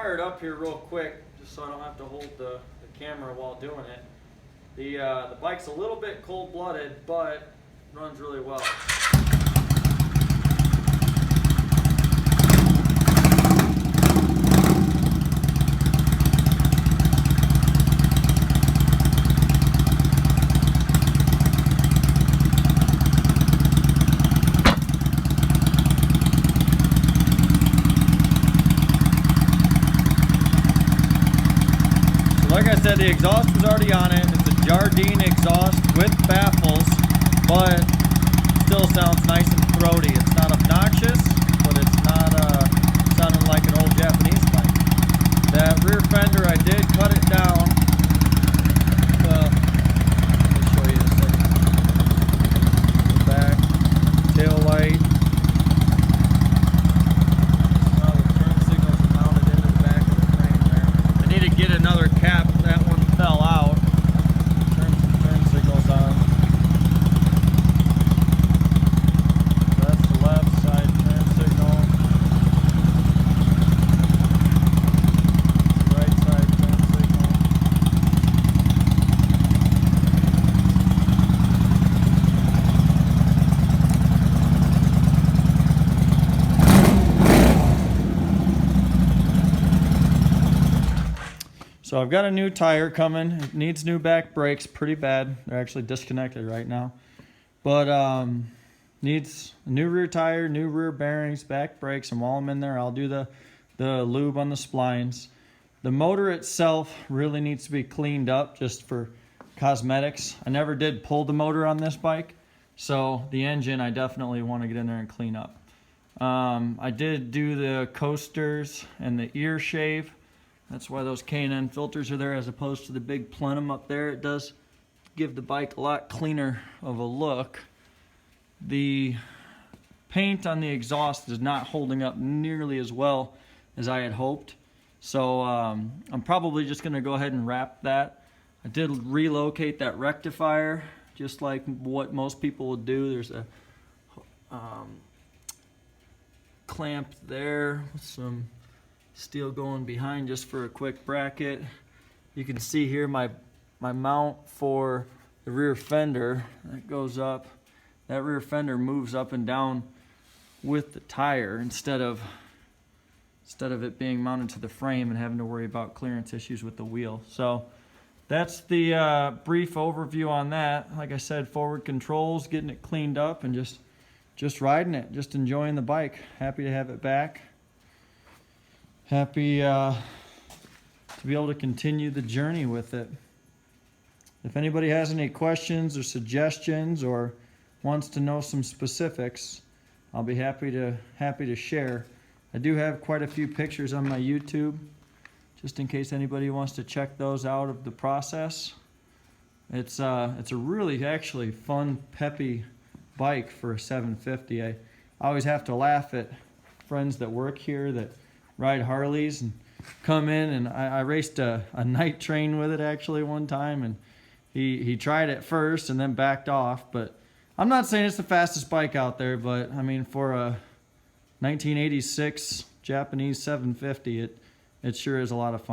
fire it up here real quick, just so I don't have to hold the camera while doing it. The bike's a little bit cold-blooded, but runs really well. Like I said, the exhaust was already on it. It's a Jardine exhaust with baffles, but still sounds nice and throaty. It's not obnoxious, but it's not sounding like an old Japanese bike. That rear fender, I did cut it down. Well, let me show you a second. The back, tail light. Get another cap, that one fell out. Turn signals on. That's the left side turn signal. Right side turn signal. So I've got a new tire coming. It needs new back brakes pretty bad. They're actually disconnected right now. But needs a new rear tire, new rear bearings, back brakes, and while I'm in there, I'll do the lube on the splines. The motor itself really needs to be cleaned up just for cosmetics. I never did pull the motor on this bike, so the engine I definitely want to get in there and clean up. I did do the coasters and the ear shave. That's why those K&N filters are there as opposed to the big plenum up there. It does give the bike a lot cleaner of a look. The paint on the exhaust is not holding up nearly as well as I had hoped. So I'm probably just going to go ahead and wrap that. I did relocate that rectifier just like what most people would do. There's a clamp there with some steel going behind just for a quick bracket. You can see here my mount for the rear fender that goes up. That rear fender moves up and down with the tire instead of it being mounted to the frame and having to worry about clearance issues with the wheel. So that's the brief overview on that. Like I said, forward controls, getting it cleaned up, and just riding it, just enjoying the bike. Happy to have it back. Happy to be able to continue the journey with it. If anybody has any questions or suggestions or wants to know some specifics, I'll be happy to share. I do have quite a few pictures on my YouTube, just in case anybody wants to check those out of the process. It's a really actually fun, peppy bike for a 750. I always have to laugh at friends that work here that ride Harleys and come in, and I raced a night train with it actually one time, and he tried it first and then backed off. But I'm not saying it's the fastest bike out there, but I mean, for a 1986 Japanese 750, it sure is a lot of fun.